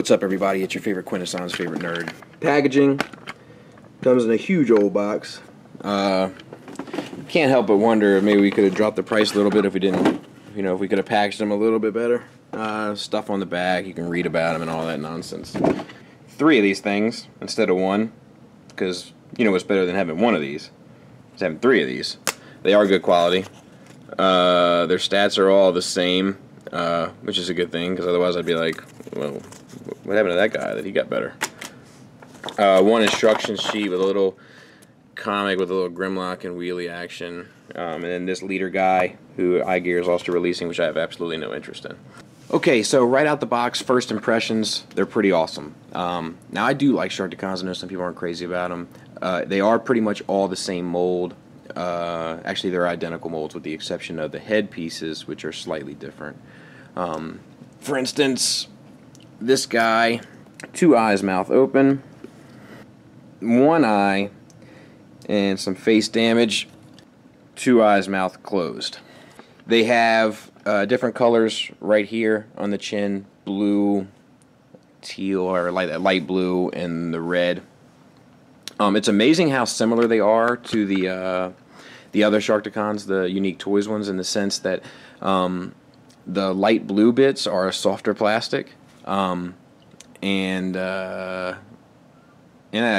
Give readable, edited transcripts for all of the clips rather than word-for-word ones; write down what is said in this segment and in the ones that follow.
What's up, everybody? It's your favorite Quintessence favorite nerd. Packaging comes in a huge old box. Can't help but wonder if maybe we could have dropped the price a little bit if we didn't, if we could have packaged them a little bit better. Stuff on the back, you can read about them and all that nonsense. 3 of these things instead of 1, because what's better than having 1 of these? It's having 3 of these. They are good quality. Their stats are all the same, which is a good thing, because otherwise I'd be like, well, what happened to that guy that he got better? 1 instruction sheet with a little comic with a little Grimlock and wheelie action, and then this leader guy who IGear is also releasing, which I have absolutely no interest in. Okay, so right out the box, first impressions, they're pretty awesome. Now I do like Sharkticons. I know some people aren't crazy about them. They are pretty much all the same mold. Actually, they're identical molds with the exception of the head pieces, which are slightly different. For instance, this guy, 2 eyes, mouth open, 1 eye, and some face damage, 2 eyes, mouth closed. They have different colors right here on the chin, blue, teal, or light blue, and the red. It's amazing how similar they are to the other Sharkticons, the Unique Toys ones, in the sense that the light blue bits are a softer plastic, and I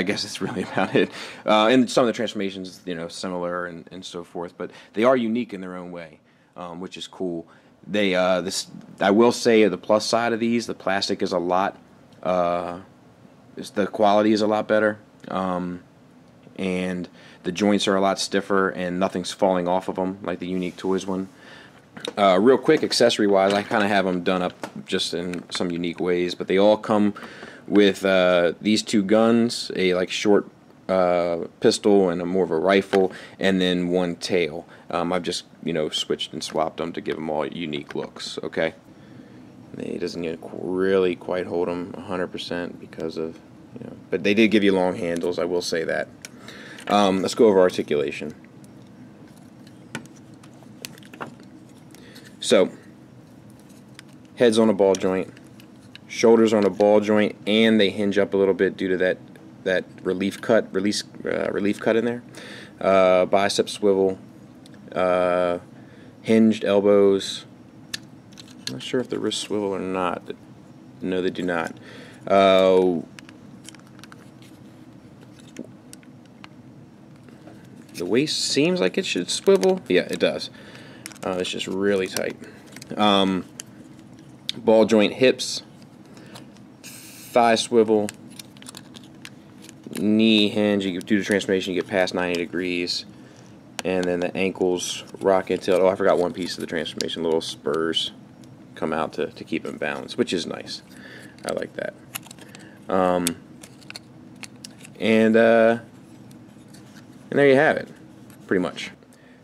guess that's really about it. And some of the transformations, similar and so forth, but they are unique in their own way, which is cool. They I will say, the plus side of these, the plastic is a lot, the quality is a lot better, and the joints are a lot stiffer, and nothing's falling off of them like the Unique Toys one. Real quick, accessory-wise, I kind of have them done up just in some unique ways, but they all come with these 2 guns, a short pistol and a more of a rifle, and then 1 tail. I've just switched and swapped them to give them all unique looks. Okay, it doesn't really quite hold them 100% because of but they did give you long handles. I will say that. Let's go over articulation. So, head's on a ball joint, shoulders on a ball joint, and they hinge up a little bit due to that relief cut in there. Bicep swivel, hinged elbows. I'm not sure if the wrists swivel or not. No, they do not. The waist seems like it should swivel. Yeah, it does. It's just really tight. Ball joint hips, thigh swivel, knee hinge. You do the transformation, you get past 90 degrees, and then the ankles rock and tilt. Oh, I forgot one piece of the transformation. Little spurs come out to keep them balanced, which is nice. I like that. And there you have it, pretty much.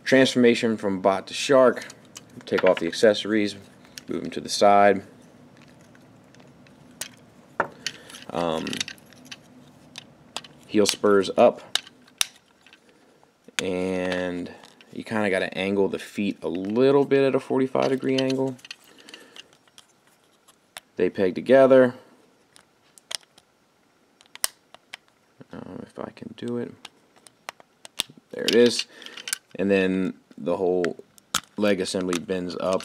Transformation from bot to shark. Take off the accessories, move them to the side. Heel spurs up, and you kind of got to angle the feet a little bit at a 45-degree angle. They peg together. If I can do it. There it is. And then the whole leg assembly bends up,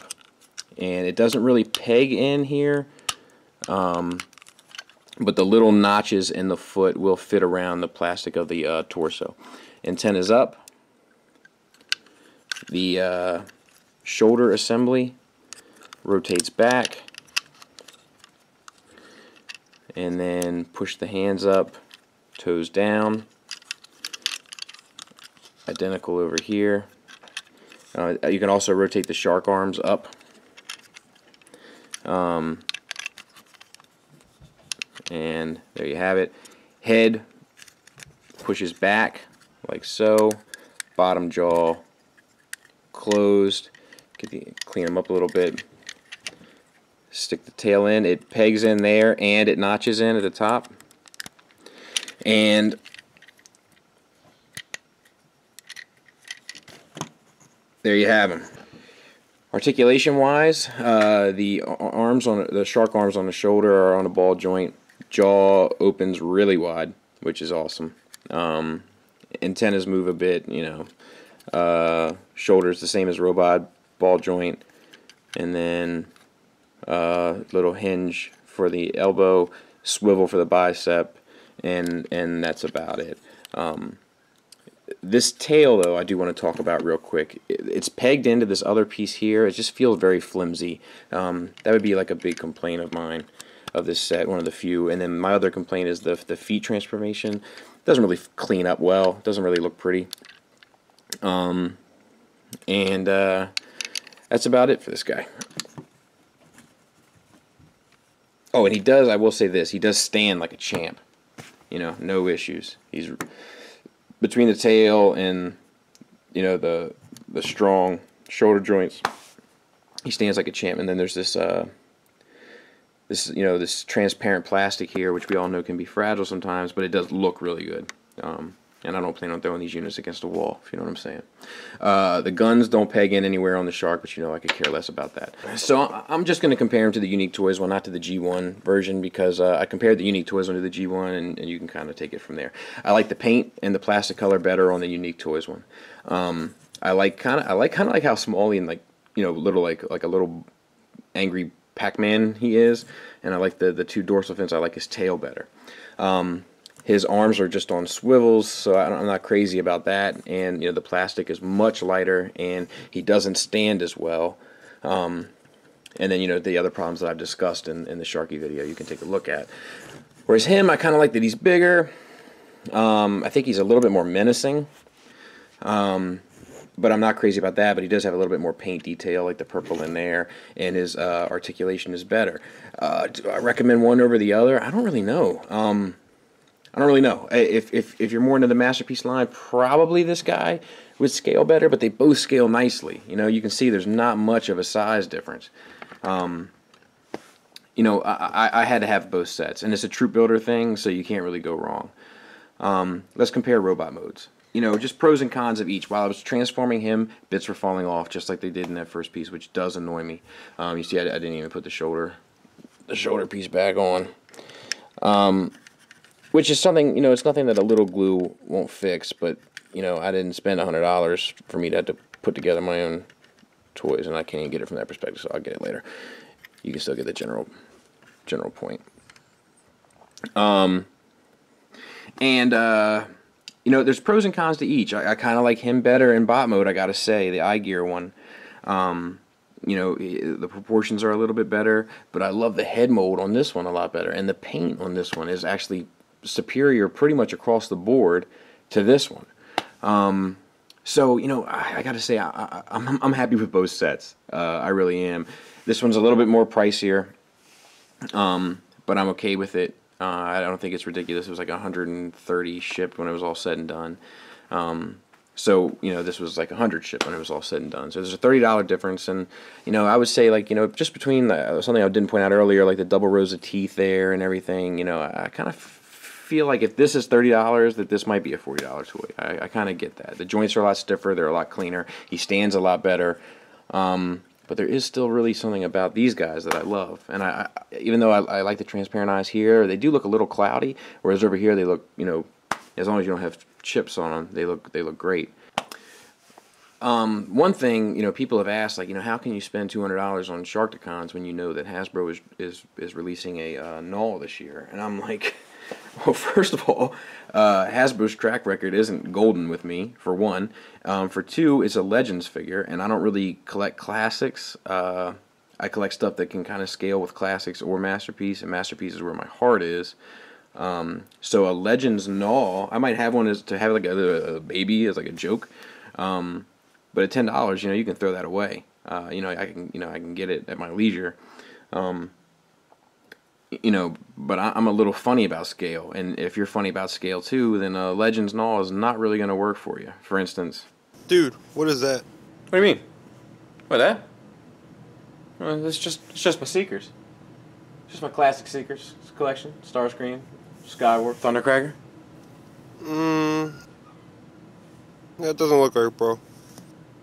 and it doesn't really peg in here, but the little notches in the foot will fit around the plastic of the torso. Antenna's up. The shoulder assembly rotates back, and then push the hands up, toes down. Identical over here. You can also rotate the shark arms up. And there you have it. Head pushes back like so. Bottom jaw closed. Clean them up a little bit. Stick the tail in. It pegs in there and it notches in at the top. And there you have them. Articulation wise, the arms on the shark arms on the shoulder are on a ball joint. Jaw opens really wide, which is awesome. Antennas move a bit, you know. Shoulders the same as robot, ball joint, and then little hinge for the elbow, swivel for the bicep, and that's about it. This tail, though, I do want to talk about real quick. It's pegged into this other piece here. It just feels very flimsy. That would be like a big complaint of mine of this set, one of the few. And then my other complaint is the feet transformation. It doesn't really clean up well. It doesn't really look pretty. And that's about it for this guy. Oh, and he does, I will say this, he does stand like a champ. You know, no issues. He's between the tail and, you know, the strong shoulder joints, he stands like a champ. And then there's this this transparent plastic here, which we all know can be fragile sometimes, but it does look really good. And I don't plan on throwing these units against a wall, if you know what I'm saying. The guns don't peg in anywhere on the Shark, but you know I could care less about that. So I'm just going to compare them to the Unique Toys one, not to the G1 version, because I compared the Unique Toys one to the G1, and you can kind of take it from there. I like the paint and the plastic color better on the Unique Toys one. I like kind of how small and like, you know, little like a little angry Pac-Man he is, and I like the two dorsal fins. I like his tail better. His arms are just on swivels, so I'm not crazy about that. And you know, the plastic is much lighter, and he doesn't stand as well. And then, you know, the other problems that I've discussed in the Sharky video, you can take a look at. Whereas him, I kind of like that he's bigger. I think he's a little bit more menacing. But I'm not crazy about that. But he does have a little bit more paint detail, like the purple in there, and his articulation is better. Do I recommend one over the other? I don't really know. I don't really know. If you're more into the Masterpiece line, probably this guy would scale better, but they both scale nicely. You know, you can see there's not much of a size difference. You know, I had to have both sets, and it's a troop builder thing, so you can't really go wrong. Let's compare robot modes. You know, just pros and cons of each. While I was transforming him, bits were falling off, just like they did in that first piece, which does annoy me. You see, I didn't even put the shoulder piece back on. Which is something, you know, it's nothing that a little glue won't fix, but, you know, I didn't spend $100 for me to have to put together my own toys, and I can't even get it from that perspective, so I'll get it later. You can still get the general point. You know, there's pros and cons to each. I kind of like him better in bot mode, I gotta say, the IGear one. You know, the proportions are a little bit better, but I love the head mold on this one a lot better, and the paint on this one is actually superior pretty much across the board to this one. So, you know, I gotta say, I'm happy with both sets. I really am. This one's a little bit more pricier, but I'm okay with it. I don't think it's ridiculous. It was like 130 shipped when it was all said and done. So, you know, this was like 100 shipped when it was all said and done. So there's a $30 difference, and, you know, I would say, like, you know, just between something I didn't point out earlier, like the double rows of teeth there and everything, you know, I kind of feel like if this is $30, that this might be a $40 toy. I kind of get that. The joints are a lot stiffer. They're a lot cleaner. He stands a lot better. But there is still really something about these guys that I love. And even though I like the transparent eyes here, they do look a little cloudy, whereas over here they look, you know, as long as you don't have chips on them, they look great. One thing, you know, people have asked, like, you know, how can you spend $200 on Sharkticons when you know that Hasbro is releasing a null this year? And I'm like, well, first of all, Hasbro's track record isn't golden with me, for one. For two, it's a Legends figure, and I don't really collect classics. I collect stuff that can kind of scale with classics or Masterpiece, and Masterpiece is where my heart is. So a Legends null, I might have one to have like a baby as like a joke. But at $10, you know, you can throw that away. You know, I can get it at my leisure. You know, but I'm a little funny about scale, and if you're funny about scale too, then Legends null is not really going to work for you. For instance, dude, what is that? What do you mean? What, that? Well, it's just my Seekers. It's just my classic Seekers collection. Starscream, Skyward, Thundercracker. That doesn't look right, bro.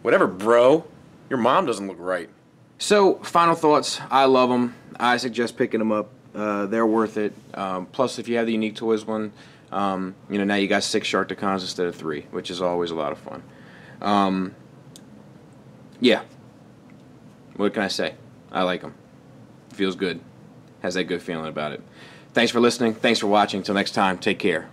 Whatever, bro. Your mom doesn't look right. So, final thoughts. I love them. I suggest picking them up. They're worth it. Plus, if you have the Unique Toys one, you know, now you got 6 Sharkticons instead of 3, which is always a lot of fun. Yeah. What can I say? I like them. Feels good. Has that good feeling about it. Thanks for listening. Thanks for watching. Until next time, take care.